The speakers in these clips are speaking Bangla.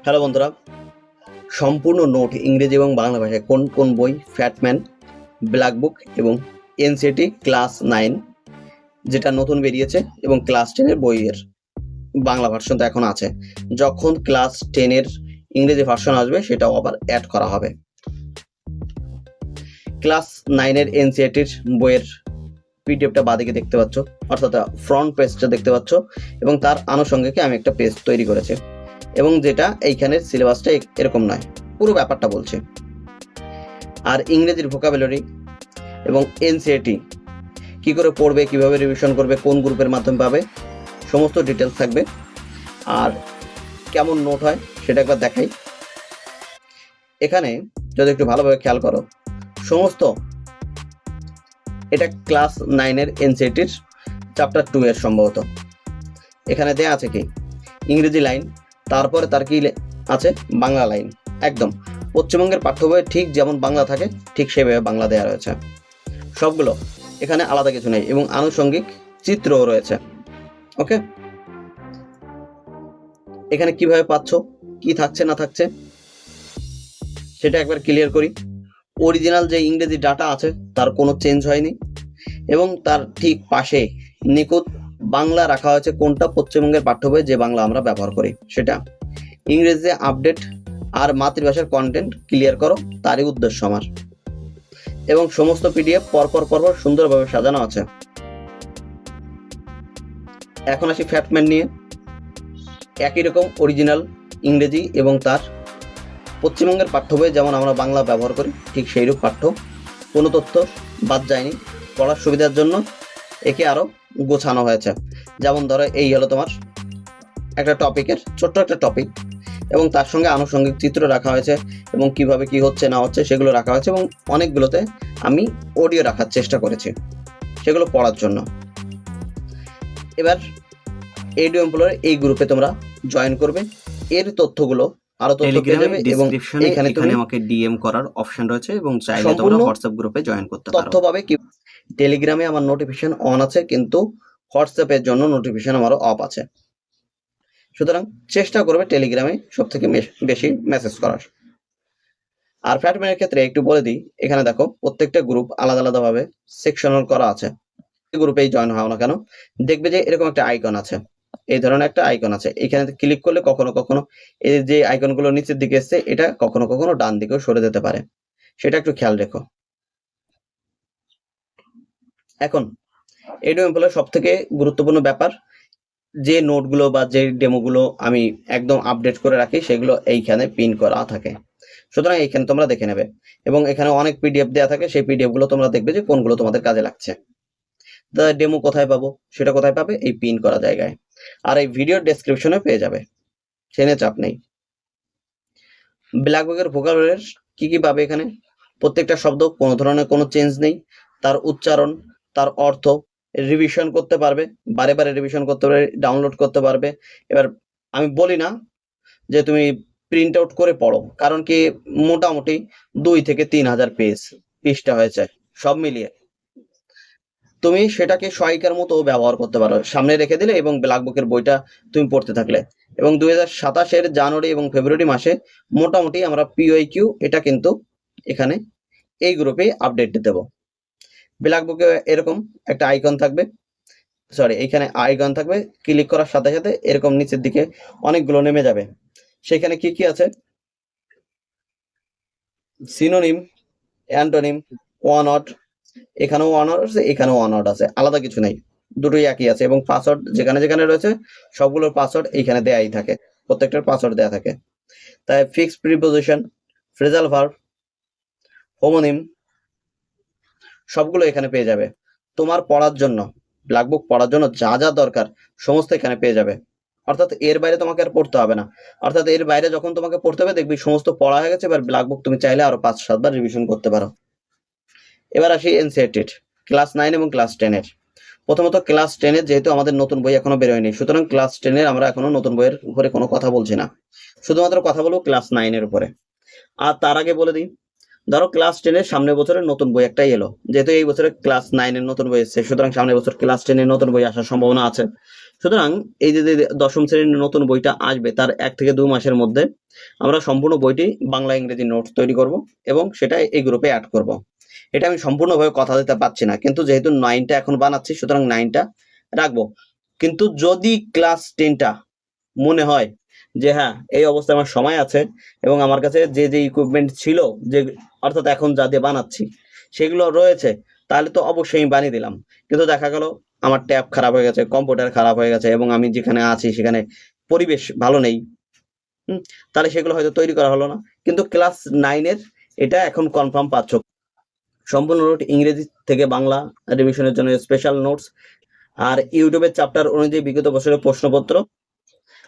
হ্যালো বন্ধুরা, সম্পূর্ণ নোট ইংরেজি এবং বাংলা ভাষায় কোন কোন বই ফ্যাটম্যান, ব্ল্যাক বুক এবং এনসিইআরটি ক্লাস 9 যেটা নতুন বেরিয়েছে এবং ক্লাস 10 বইয়ের বাংলা ভার্সন তো এখন আছে। যখন ক্লাস 10 ইংরেজি ভার্সন আসবে সেটাও আবার অ্যাড করা হবে। ক্লাস 9 এনসিইআরটির বইয়ের পিডিএফটা বাদিকে দেখতে পাচ্ছ, অর্থাৎ ফ্রন্ট পেজটা দেখতে পাচ্ছ এবং তার আনুষঙ্গিকে আমি একটা পেজ তৈরি করেছি এবং যেটা এইখানের সিলেবাসটা এরকম নয়, পুরো ব্যাপারটা বলছে। আর ইংরেজির ভোকাবুলারি এবং এনসিইআরটি কী করে পড়বে, কিভাবে রিভিশন করবে, কোন গ্রুপের মাধ্যমে পাবে, সমস্ত ডিটেলস থাকবে। আর কেমন নোট হয় সেটা একবার দেখাই। এখানে যদি একটু ভালোভাবে খেয়াল করো, সমস্ত এটা ক্লাস 9 এনসিইআরটির চ্যাপ্টার 2 সম্ভবত। এখানে দেয়া আছে কি ইংরেজি লাইন, তারপরে তার কি আছে বাংলা লাইন। একদম পশ্চিমবঙ্গের পাঠ্য বইয়ে ঠিক যেমন বাংলা থাকে ঠিক সেভাবে বাংলা দেওয়া রয়েছে সবগুলো, এখানে আলাদা কিছু নেই এবং আনুষঙ্গিক চিত্রও রয়েছে। ওকে, এখানে কিভাবে পাচ্ছ, কি থাকছে না থাকছে সেটা একবার ক্লিয়ার করি। অরিজিনাল যে ইংরেজি ডাটা আছে তার কোনো চেঞ্জ হয়নি এবং তার ঠিক পাশে নিখুঁত বাংলা রাখা হয়েছে, কোনটা পশ্চিমবঙ্গের পাঠ্য বই যে বাংলা আমরা ব্যবহার করি সেটা। ইংরেজি আপডেট আর মাতৃভাষার কন্টেন্ট ক্লিয়ার করো, তারই উদ্দেশ্য আমার। এবং সমস্ত পিডিএফ পরপর সুন্দরভাবে সাজানো আছে। এখন আসি ফ্যাটম্যান নিয়ে। একই রকম অরিজিনাল ইংরেজি এবং তার পশ্চিমবঙ্গের পাঠ্য বই যেমন আমরা বাংলা ব্যবহার করি ঠিক সেইরূপ পাঠ্য, কোনো তথ্য বাদ যায়নি। পড়ার সুবিধার জন্য একে আরও গোছানো হয়েছে। যেমন ধরো এই হলো তোমার একটা টপিকের ছোট্ট একটা টপিক এবং তার সঙ্গে আনুষঙ্গিক চিত্র রাখা হয়েছে এবং কিভাবে কি হচ্ছে না হচ্ছে সেগুলো রাখা হয়েছে এবং অনেকগুলোতে আমি অডিও রাখার চেষ্টা করেছি সেগুলো পড়ার জন্য। এবার এডু এমপ্লয়ার এই গ্রুপে তোমরা জয়েন করবে, এর তথ্যগুলো আরো তথ্য পেয়ে যাবে এবং এখানে আমাকে ডিএম করার অপশন রয়েছে এবং চাইলে তোমরা হোয়াটসঅ্যাপ গ্রুপে জয়েন করতে পারো। তথ্য পাবে কি টেলিগ্রামে আমার নোটিফিকেশন অন আছে কিন্তু হোয়াটসঅ্যাপের জন্য নোটিফিকেশন আমারও অফ আছে। সুতরাং চেষ্টা করবে টেলিগ্রামে সব থেকে বেশি মেসেজ করার। আর ফ্যাটম্যানের ক্ষেত্রে একটু বলে দিই, এখানে দেখো প্রত্যেকটা গ্রুপ আলাদা আলাদাভাবে সেকশনাল করা আছে। গ্রুপেই জয়েন হও না কেন দেখবে যে এরকম একটা আইকন আছে, এই ধরনের একটা আইকন আছে। এখানে ক্লিক করলে কখনো কখনো এই যে আইকনগুলো নিচের দিকে এসছে এটা কখনো কখনো ডান দিকেও সরে যেতে পারে, সেটা একটু খেয়াল রেখো। এখন এডু এমপ্লয়ের সব থেকে গুরুত্বপূর্ণ ব্যাপার, যে নোটগুলো বা যে ডেমোগুলো আমি একদম আপডেট করে রাখি সেগুলো এইখানে পিন করা থাকে। সুতরাং এইখানে তোমরা দেখে নেবে এবং এখানে অনেক পিডিএফ দেওয়া থাকে, সেই পিডিএফ গুলো তোমরা দেখবে যে কোনগুলো তোমাদের কাজে লাগছে। ডেমো কোথায় পাবো, সেটা কোথায় পাবে, এই পিন করা জায়গায়। আর এই ভিডিও ডেসক্রিপশনে পেয়ে যাবে, সে নিয়ে চাপ নেই। ব্ল্যাক বুকের ভোকাবুলারি কি কি পাবে এখানে, প্রত্যেকটা শব্দ কোনো ধরনের কোনো চেঞ্জ নেই, তার উচ্চারণ, তার অর্থ রিভিশন করতে পারবে, বারে বারে রিভিশন করতে পারবে, ডাউনলোড করতে পারবে। এবার আমি বলি না যে তুমি প্রিন্ট আউট করে পড়ো, কারণ কি মোটামুটি 2 থেকে 3,000 পৃষ্ঠা হয়েছে সব মিলিয়ে। তুমি সেটাকে সহায়িকার মতো ব্যবহার করতে পারো, সামনে রেখে দিলে এবং ব্ল্যাক বুকের বইটা তুমি পড়তে থাকলে। এবং 2027 জানুয়ারি এবং ফেব্রুয়ারি মাসে মোটামুটি আমরা পিওইকিউ এটা কিন্তু এখানে এই গ্রুপে আপডেট দেব। ব্ল্যাক বুকে এরকম একটা আইকন থাকবে, এইখানে আইকন থাকবে, ক্লিক করার সাথে সাথে এরকম নিচের দিকে অনেকগুলো নেমে যাবে। সেখানে কি কি আছে, সিনোনিম, অ্যান্টোনিম, ওয়ান ওয়ার্ড, এখানেও ওয়ান ওয়ার্ড আছে, এখানেও ওয়ান ওয়ার্ড আছে, আলাদা কিছু নেই, দুটোই একই আছে। এবং পাসওয়ার্ড যেখানে যেখানে রয়েছে সবগুলোর পাসওয়ার্ড এইখানে দেয়াই থাকে, প্রত্যেকটার পাসওয়ার্ড দেয়া থাকে। তাই fixed preposition, phrasal verb, homonym সবগুলো এখানে পেয়ে যাবে। তোমার পড়ার জন্য ব্ল্যাক বুক পড়ার জন্য যা যা দরকার সমস্ত এখানে পেয়ে যাবে। অর্থাৎ এর বাইরে তোমাকে আর পড়তে হবে না, অর্থাৎ এর বাইরে যখন তোমাকে পড়তে হবে দেখবি সমস্ত পড়া হয়ে গেছে, এবার ব্ল্যাক বুক তুমি চাইলে আরো 5-7 বার রিভিশন করতে পারো। এবার আসি এনসিইআরটির ক্লাস 9 এবং ক্লাস 10 প্রথমত ক্লাস 10 যেহেতু আমাদের নতুন বই এখনো বেরোয়নি, সুতরাং ক্লাস 10 আমরা এখনো নতুন বইয়ের উপরে কোনো কথা বলছি না, শুধুমাত্র কথা বলবো ক্লাস 9 উপরে। আর তার আগে বলে দিই, ধরো ক্লাস 10 সামনের বছরের নতুন বই একটাই এলো, যেহেতু এই বছরে ক্লাস 9 নতুন বই এসেছে সুতরাং সামনের বছর ক্লাস 10 নতুন বই আসার সম্ভাবনা আছে। সুতরাং এই যে দশম শ্রেণীর নতুন বইটা আসবে তার 1 থেকে 2 মাসের মধ্যে আমরা সম্পূর্ণ বইটি বাংলা ইংরেজি নোটস তৈরি করব এবং সেটা এই গ্রুপে অ্যাড করব। এটা আমি সম্পূর্ণভাবে কথা দিতে পারছি না, কিন্তু যেহেতু 9টা এখন বানাচ্ছি সুতরাং 9টা রাখবো। কিন্তু যদি ক্লাস 10টা মনে হয় যে হ্যাঁ এই অবস্থায় আমার সময় আছে এবং আমার কাছে যে ইকুইপমেন্ট ছিল, যে অর্থাৎ এখন যা দিয়ে বানাচ্ছি সেগুলো রয়েছে, তাহলে তো অবশ্যই আমি বানিয়ে দিলাম। কিন্তু দেখা গেল আমার ট্যাব খারাপ হয়ে গেছে, কম্পিউটার খারাপ হয়ে গেছে এবং আমি যেখানে আছি সেখানে পরিবেশ ভালো নেই, তাহলে সেগুলো হয়তো তৈরি করা হলো না। কিন্তু ক্লাস 9-এর এটা এখন কনফার্ম পাচ্ছ, সম্পূর্ণ নোট ইংরেজি থেকে বাংলা রিভিশনের জন্য স্পেশাল নোটস, আর ইউটিউবের চ্যাপ্টার অনুযায়ী বিগত বছরের প্রশ্নপত্র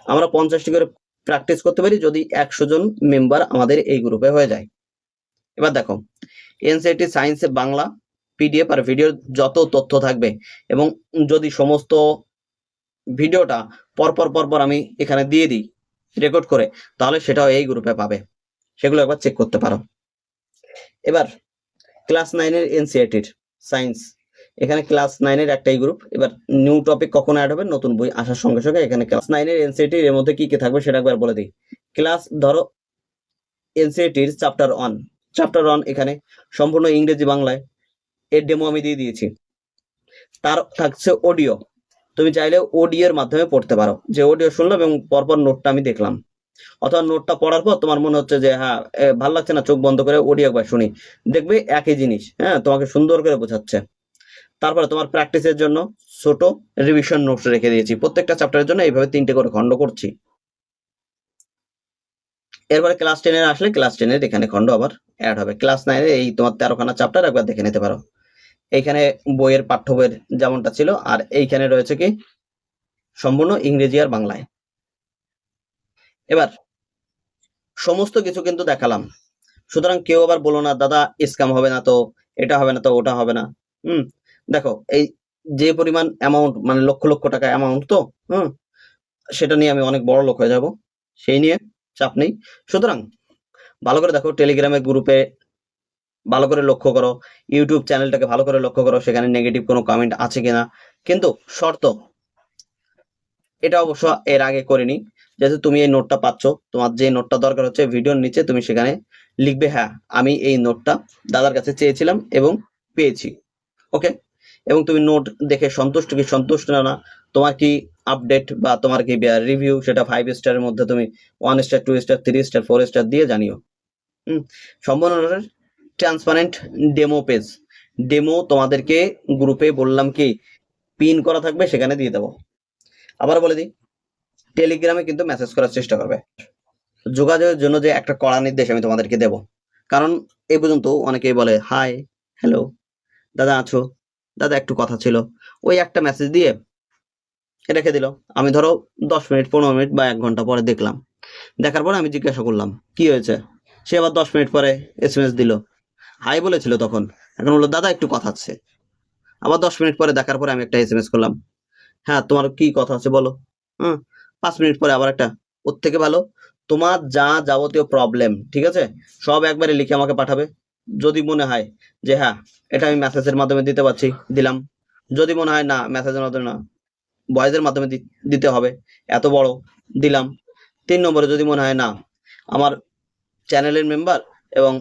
আমরা 50টি করে প্র্যাকটিস করতে পারি যদি 100 জন মেম্বার আমাদের এই গ্রুপে হয়ে যায়। এবার দেখো, এনসিইআরটি সায়েন্সে বাংলা পিডিএফ আর ভিডিওর যত তথ্য থাকবে এবং যদি সমস্ত ভিডিওটা পরপর আমি এখানে দিয়ে দিই রেকর্ড করে, তাহলে সেটাও এই গ্রুপে পাবে, সেগুলো একবার চেক করতে পারো। এবার ক্লাস 9-এর এনসিইআরটির সায়েন্স, এখানে ক্লাস 9-এর একটাই গ্রুপ। এবার নিউ টপিক কখন অ্যাড হবে, নতুন বই আসার সঙ্গে সঙ্গে এখানে ক্লাস 9-এর এনসিইআরটি এর মধ্যে কি কি থাকবে সেটা একবার বলে দিই। ক্লাস ধরো এনসিইআরটির চ্যাপ্টার 1 এখানে সম্পূর্ণ ইংরেজি বাংলায় এর ডেমো আমি দিয়ে দিয়েছি। তার থাকছে অডিও, তুমি চাইলে অডিওর মাধ্যমে পড়তে পারো, যে অডিও শুনলাম এবং পরপর নোটটা আমি দেখলাম, অথবা নোটটা পড়ার পর তোমার মনে হচ্ছে যে হ্যাঁ ভালো লাগছে না, চোখ বন্ধ করে অডিও একবার শুনি, দেখবে একই জিনিস, হ্যাঁ তোমাকে সুন্দর করে বোঝাচ্ছে। তারপরে তোমার প্র্যাকটিসের জন্য ছোট রিভিশন নোটস রেখে দিয়েছি, প্রত্যেকটা চ্যাপ্টারের জন্য এইভাবে 3টে করে খণ্ড করছি। এরপরে ক্লাস 10-এর আসলে ক্লাস 10-এর এখানে খণ্ড আবার অ্যাড হবে। ক্লাস 9-এর এই তোমার 13খানা চ্যাপ্টার একবার দেখে নিতে পারো। এইখানে বইয়ের পাঠ্য বইয়ের যেমনটা ছিল, আর এইখানে রয়েছে কি সম্পূর্ণ ইংরেজি আর বাংলায়। এবার সমস্ত কিছু কিন্তু দেখালাম, সুতরাং কেউ আবার বলো না দাদা স্ক্যাম হবে না তো, এটা হবে না তো, ওটা হবে না। দেখো এই যে পরিমাণ অ্যামাউন্ট, মানে লক্ষ লক্ষ টাকা অ্যামাউন্ট, তো সেটা নিয়ে আমি অনেক বড় লোক হয়ে যাব, সেই নিয়ে চাপ নেই। সুতরাং ভালো করে দেখো, টেলিগ্রামের গ্রুপে ভালো করে লক্ষ্য করো, ইউটিউব চ্যানেলটাকে ভালো করে লক্ষ্য করো সেখানে নেগেটিভ কোনো কমেন্ট আছে কিনা। কিন্তু শর্ত, এটা অবশ্য এর আগে করিনি, যেহেতু তুমি এই নোটটা পাচ্ছ, তোমার যে নোটটা দরকার হচ্ছে ভিডিওর নিচে তুমি সেখানে লিখবে হ্যাঁ আমি এই নোটটা দাদার কাছে চেয়েছিলাম এবং পেয়েছি, ওকে। এবং তুমি নোট দেখে সন্তুষ্ট কি সন্তুষ্ট না, তোমার কি আপডেট বা তোমার কি রিভিউ, সেটা 5 স্টারের মধ্যে তুমি 1 স্টার 2 স্টার 3 স্টার 4 স্টার দিয়ে জানিও। সম্পূর্ণ ট্রান্সপারেন্ট ডেমো পেজ, ডেমো তোমাদেরকে গ্রুপে বললাম কি পিন করা থাকবে, সেখানে দিয়ে দেবো। আবার বলে দিই, টেলিগ্রামে কিন্তু মেসেজ করার চেষ্টা করবে। যোগাযোগের জন্য যে একটা কড়া নির্দেশ আমি তোমাদেরকে দেব, কারণ এই পর্যন্ত অনেকেই বলে হাই হ্যালো দাদা আছো, দাদা একটু কথা ছিল, ওই একটা মেসেজ দিয়ে রেখে দিল। আমি ধরো 10 মিনিট 15 মিনিট বা 1 ঘন্টা পরে দেখলাম, দেখার পরে আমি জিজ্ঞাসা করলাম কি হয়েছে, সে আবার 10 মিনিট পরে এসএমএস দিল, হাই বলেছিল তখন, এখন বললো দাদা একটু কথা আছে। আবার 10 মিনিট পরে দেখার পরে আমি একটা এসএমএস করলাম, হ্যাঁ তোমার কি কথা আছে বলো। 5 মিনিট পরে আবার একটা। ওর থেকে ভালো তোমার যা যাবতীয় প্রবলেম, ঠিক আছে, সব একবারে লিখে আমাকে পাঠাবে। যদি মনে হয় যে হ্যাঁ এটা আমি মেসেজের মাধ্যমে দিতে পারছি, দিলাম। যদি মনে হয় না মেসেজের মাধ্যমে না, ভয়েসের মাধ্যমে দিতে হবে, এত বড়, দিলাম। 3 নম্বরে যদি মনে হয় না আমার চ্যানেলের মেম্বার এবং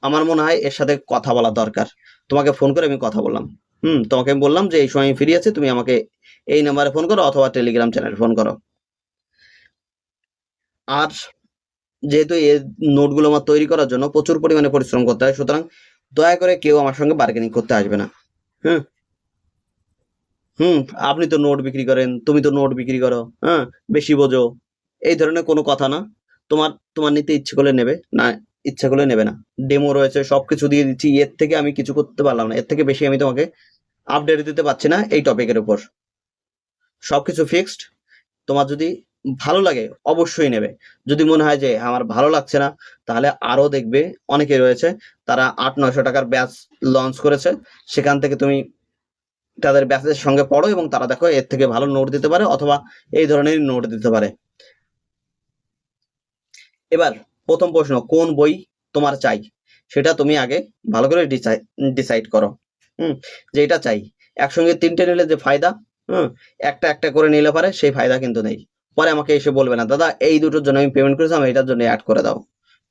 আমার মনে হয় এর সাথে কথা বলা দরকার, তোমাকে ফোন করে আমি কথা বললাম, তোমাকে আমি বললাম যে এই সময় আমি ফ্রি আছি, তুমি আমাকে এই নাম্বারে ফোন করো অথবা টেলিগ্রাম চ্যানেলে ফোন করো। আর যেহেতু এই নোটগুলো আমার তৈরি করার জন্য প্রচুর পরিমাণে পরিশ্রম করতে হয়, সুতরাং দয়া করে কেউ আমার সঙ্গে বার্গেনিং করতে আসবে না। আপনি তো নোট বিক্রি করেন, তুমি তো নোট বিক্রি করো, বেশি বোঝো, এই ধরনের কোনো কথা না। তোমার নিতে ইচ্ছে করলে নেবে, না ইচ্ছা করলে নেবে না। ডেমো রয়েছে, সবকিছু দিয়ে দিচ্ছি, এর থেকে আমি কিছু করতে পারলাম না, এর থেকে বেশি আমি তোমাকে আপডেট দিতে পারছি না এই টপিকের উপর। সবকিছু ফিক্সড। তোমার যদি ভালো লাগে অবশ্যই নেবে, যদি মনে হয় যে আমার ভালো লাগছে না, তাহলে আরো দেখবে অনেকে রয়েছে তারা 800-900 টাকার ব্যাচ লঞ্চ করেছে, সেখান থেকে তুমি তাদের ব্যাচের সঙ্গে পড়ো এবং তারা দেখো এর থেকে ভালো নোট দিতে পারে অথবা এই ধরনের নোট দিতে পারে। এবার প্রথম প্রশ্ন, কোন বই তোমার চাই, সেটা তুমি আগে ভালো করে ডিসাইড করো, যে এটা চাই। একসঙ্গে 3টে নিলে যে ফায়দা, হুম, একটা একটা করে নিলে পারে সেই ফায়দা কিন্তু নেই। পরে আমাকে এসে বলবে না দাদা এই দুটোর জন্য আমি পেমেন্ট করেছিলাম এটার জন্য অ্যাড করে দাও,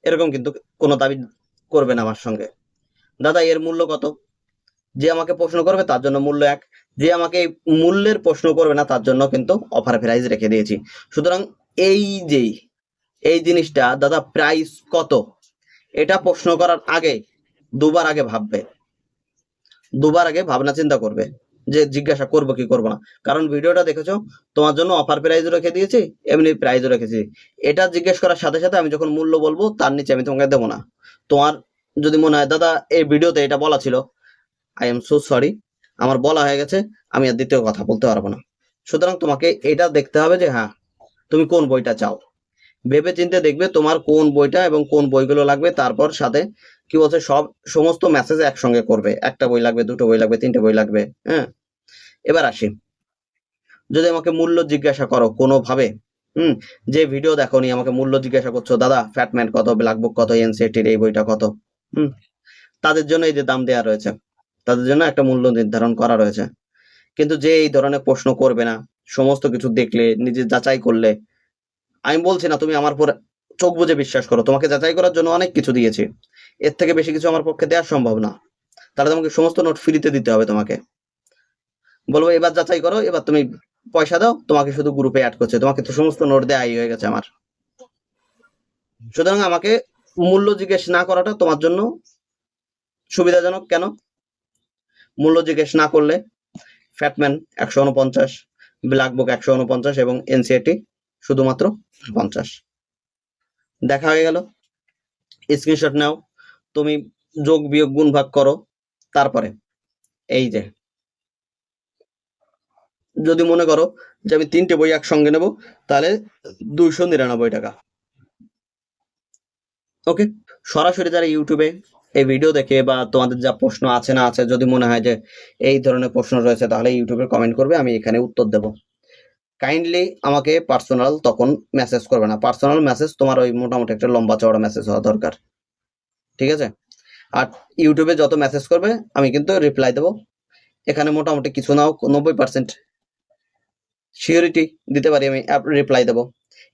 এরকম কিন্তু কোনো দাবি করবে না আমার সঙ্গে। দাদা এর মূল্য কত, যে আমাকে প্রশ্ন করবে তার জন্য মূল্য এক, যে আমাকে এই মূল্যের প্রশ্ন করবে না তার জন্য কিন্তু অফার প্রাইস রেখে দিয়েছি। সুতরাং এই যে এই জিনিসটা দাদা প্রাইস কত এটা প্রশ্ন করার আগে দুবার আগে ভাববে, দুবার আগে ভাবনা চিন্তা করবে যে জিজ্ঞাসা করবো কি করবো না। কারণ ভিডিওটা দেখেছো, তোমার জন্য অফার প্রাইজও রেখে দিয়েছি, এমনি প্রাইজও রেখেছি। এটা জিজ্ঞেস করার সাথে সাথে আমি যখন মূল্য বলবো তার নিচে আমি তোমাকে দেবো না। তোমার যদি মনে হয় দাদা এই ভিডিওতে এটা বলা ছিল, আই এম সো সরি, আমার বলা হয়ে গেছে, আমি আর দ্বিতীয় কথা বলতে পারবো না। সুতরাং তোমাকে এটা দেখতে হবে যে হ্যাঁ তুমি কোন বইটা চাও, ভেবে চিন্তে দেখবে তোমার কোন বইটা এবং কোন বইগুলো লাগবে। তারপর সাথে কি বলছে সমস্ত মেসেজ একসঙ্গে করবে, একটা বই লাগবে, দুটো বই লাগবে, তিনটে বই লাগবে। হ্যাঁ, এবার আসি, যদি আমাকে মূল্য জিজ্ঞাসা করো কোনোভাবে, যে ভিডিও দেখোনি আমাকে মূল্য জিজ্ঞাসা করছো দাদা ফ্যাটম্যান কত, ব্ল্যাক বুক কত, এনসিইআরটির এই বইটা কত, তাদের জন্য এই যে দাম দেওয়া রয়েছে, তাদের জন্য একটা মূল্য নির্ধারণ করা রয়েছে। কিন্তু যে এই ধরনের প্রশ্ন করবে না, সমস্ত কিছু দেখলে নিজে যাচাই করলে, আমি বলছি না তুমি আমার পর চোখ বুজে বিশ্বাস করো, তোমাকে যাচাই করার জন্য অনেক কিছু দিয়েছি, এর থেকে বেশি কিছু আমার পক্ষে দেওয়া সম্ভব না। তাহলে তোমাকে সমস্ত নোট ফ্রিতে দিতে হবে, তোমাকে বলবো এবার যাচাই করো, এবার তুমি পয়সা দাও, তোমাকে শুধু গ্রুপে অ্যাড করছে, তোমাকে তো সমস্ত নোট দেওয়াই হয়ে গেছে আমার। সুতরাং আমাকে মূল্য জিজ্ঞেস না করাটা তোমার জন্য সুবিধাজনক। কেন? মূল্য জিজ্ঞেস না করলে ফ্যাটম্যান 149, ব্ল্যাক বুক 149 এবং এনসিইআরটি শুধুমাত্র 50 দেখা হয়ে গেল। স্ক্রিনশট নাও, তুমি যোগ বিয়োগ গুণ ভাগ করো, তারপরে এই যে যদি মনে করো যে আমি 3টে বই একসঙ্গে নেব তাহলে 299 টাকা। ওকে, সরাসরি যারা ইউটিউবে এই ভিডিও দেখে বা তোমাদের যা প্রশ্ন আছে না আছে, যদি মনে হয় যে এই ধরনের প্রশ্ন রয়েছে তাহলে ইউটিউবে কমেন্ট করবে, আমি এখানে উত্তর দেব। কাইন্ডলি আমাকে পার্সোনাল তখন মেসেজ করবে না, পার্সোনাল মেসেজ তোমার ওই মোটামুটি একটা লম্বা চওড়া মেসেজ হওয়া দরকার, ঠিক আছে? আর ইউটিউবে যত মেসেজ করবে আমি কিন্তু রিপ্লাই দেবো। এখানে মোটামুটি কিছু নাও 90% সিওরিটি দিতে পারি আমি রিপ্লাই দেবো।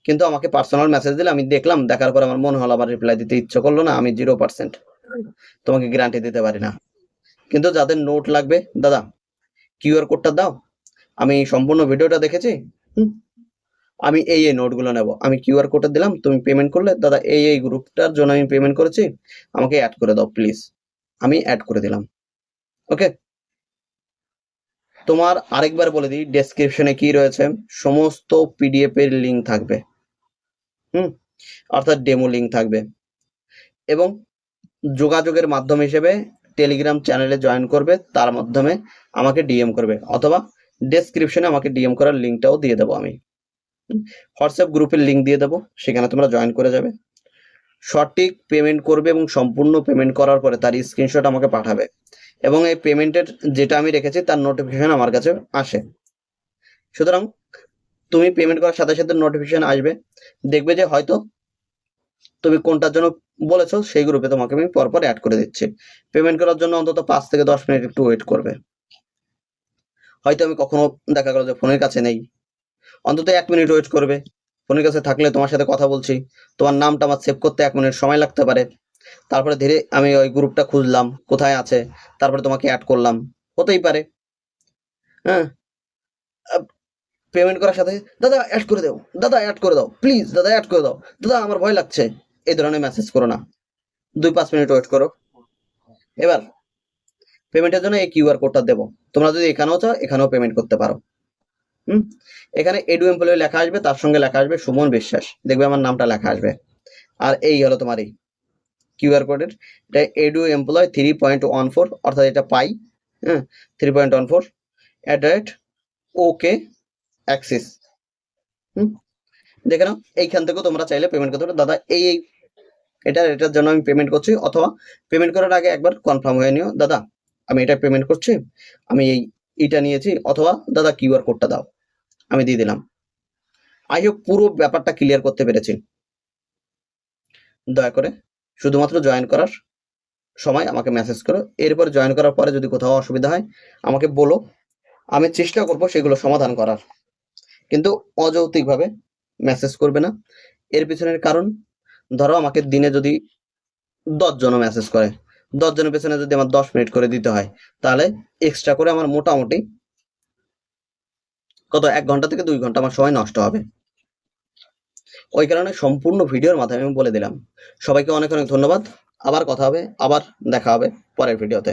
কিন্তু আমাকে পার্সোনাল মেসেজ দিলে আমি দেখলাম, দেখার পর আমার মনে হলো আবার রিপ্লাই দিতে ইচ্ছে করলো না, আমি 0% তোমাকে গ্যারান্টি দিতে পারি না। কিন্তু যাদের নোট লাগবে দাদা কিউআর কোডটা দাও, আমি সম্পূর্ণ ভিডিওটা দেখেছি, আমি এই নোটগুলো নেব, আমি কিউআর কোডটা দিলাম, তুমি পেমেন্ট করলে দাদা এই গ্রুপটার জন্য আমি পেমেন্ট করেছি, আমাকে অ্যাড করে দাও প্লিজ, আমি অ্যাড করে দিলাম। ওকে, তোমার আরেকবার বলে দিই ডেসক্রিপশনে কি রয়েছে, সমস্ত পিডিএফ এর লিঙ্ক থাকবে, অর্থাৎ ডেমো লিঙ্ক থাকবে, এবং যোগাযোগের মাধ্যম হিসেবে টেলিগ্রাম চ্যানেলে জয়েন করবে, তার মাধ্যমে আমাকে ডিএম করবে, অথবা ডেসক্রিপশনে আমাকে ডিএম করার লিঙ্কটাও দিয়ে দেবো আমি। হোয়াটসঅ্যাপ গ্রুপের লিঙ্ক দিয়ে দেবো, সেখানে তোমরা জয়েন করে যাবে, সঠিক পেমেন্ট করবে এবং সম্পূর্ণ পেমেন্ট করার পরে তার স্ক্রিনশট আমাকে পাঠাবে, এবং এই পেমেন্টের যেটা আমি রেখেছি তার নোটিফিকেশন আমার কাছে আসে। সুতরাং তুমি পেমেন্ট করার সাথে সাথে নোটিফিকেশন আসবে, দেখবে যে হয়তো তুমি কোনটার জন্য বলেছো সেই গ্রুপে তোমাকে আমি পরপর অ্যাড করে দিচ্ছি। পেমেন্ট করার জন্য অন্তত 5 থেকে 10 মিনিট একটু ওয়েট করবে। হয়তো আমি কখনো দেখা গেল যে ফোনের কাছে নেই, অন্তত 1 মিনিট ওয়েট করবে। ফোনের কাছে থাকলে তোমার সাথে কথা বলছি, তোমার নামটা আমার সেভ করতে 1 মিনিট সময় লাগতে পারে, তারপরে ধীরে আমি ওই গ্রুপটা খুঁজলাম কোথায় আছে, তারপরে তোমাকে অ্যাড করলাম, হতেই পারে। হ্যাঁ, পেমেন্ট করার সাথে দাদা অ্যাড করে দাও, দাদা অ্যাড করে দাও প্লিজ, দাদা অ্যাড করে দাও, দাদা আমার ভয় লাগছে, এই ধরনের মেসেজ করো না, 2-5 মিনিট ওয়েট করো। এবার পেমেন্টের জন্য এই কিউআর কোডটা দেবো, তোমরা যদি এখানেও চাও এখানেও পেমেন্ট করতে পারো। এখানে এডু এমপ্লয়ি লেখা আসবে, তার সঙ্গে লেখা আসবে সুমন বিশ্বাস, দেখবে আমার নামটা লেখা আসবে। আর এই হলো তোমার এই কিউআর কোডের, এটা এডু এমপ্লয় 3.14, অর্থাৎ এটা পাই, 3.14 @OK অ্যাক্সিস। দেখে নাও, এইখান থেকেও তোমরা চাইলে পেমেন্ট করতে পারো, দাদা এই এটার জন্য আমি পেমেন্ট করছি, অথবা পেমেন্ট করার আগে একবার কনফার্ম হয়ে নিও, দাদা আমি এটা পেমেন্ট করছি, আমি এইটা নিয়েছি, অথবা দাদা কিউআর কোডটা দাও, আমি দিয়ে দিলাম। আই হোপ পুরো ব্যাপারটা ক্লিয়ার করতে পেরেছি। দয়া করে শুধুমাত্র জয়েন করার সময় আমাকে মেসেজ করো, এরপর জয়েন করার পরে যদি কোথাও অসুবিধা হয় আমাকে বলো, আমি চেষ্টা করব সেগুলো সমাধান করার। কিন্তু অযৌক্তিকভাবে মেসেজ করবে না। এর পিছনের কারণ, ধরো আমাকে দিনে যদি 10 জনও মেসেজ করে, 10 জনের পেছনে যদি আমার 10 মিনিট করে দিতে হয়, তাহলে এক্সট্রা করে আমার মোটামুটি কত 1 ঘন্টা থেকে 2 ঘন্টা আমার সময় নষ্ট হবে। ওই কারণে সম্পূর্ণ ভিডিওর মাধ্যমে আমি বলে দিলাম। সবাইকে অনেক অনেক ধন্যবাদ। আবার কথা হবে, আবার দেখা হবে পরের ভিডিওতে।